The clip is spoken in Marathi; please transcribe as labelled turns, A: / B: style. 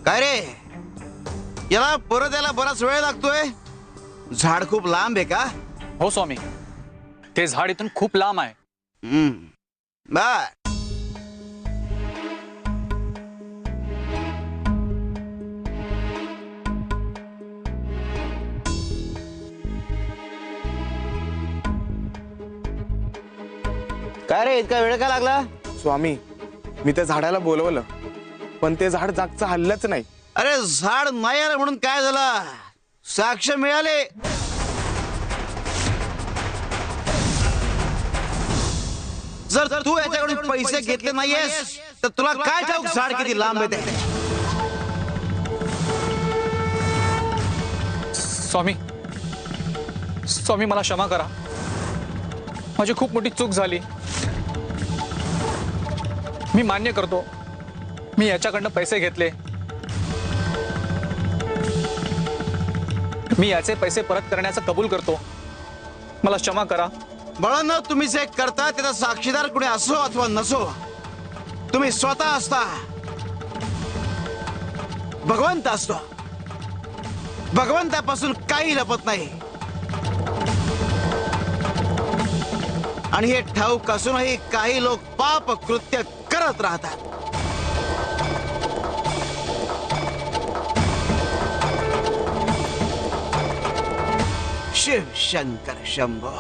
A: काय रे, याला परत यायला बराच वेळ लागतोय. झाड खूप लांब आहे का?
B: हो स्वामी, ते झाड इथून खूप लांब आहे.
A: बर. काय रे, इतका वेळ का लागला?
C: स्वामी, मी त्या झाडाला बोलवलं पण ते झाड जागचं हल्लंच नाही.
A: अरे झाड नाही आलं म्हणून काय झालं? साक्ष मिळाले. जर तू याच्याकडून पैसे घेतले नाहीयेस तर तुला काय ठाऊक झाड किती लांब आहे ते?
B: स्वामी, स्वामी मला क्षमा करा. माझी खूप मोठी चूक झाली. मी मान्य करतो, मी याच्याकडनं पैसे घेतले. मी याचे पैसे परत करण्याचं कबूल करतो. मला क्षमा करा.
A: बाळांनो, तुम्ही जे करता त्याचा साक्षीदार कुणी असो अथवा नसो, तुम्ही स्वतः असता. भगवंत असतो. भगवंतापासून काही लपत नाही. आणि हे ठाऊक असूनही काही लोक पाप कृत्य करत राहतात. शिव शंकर शंभो.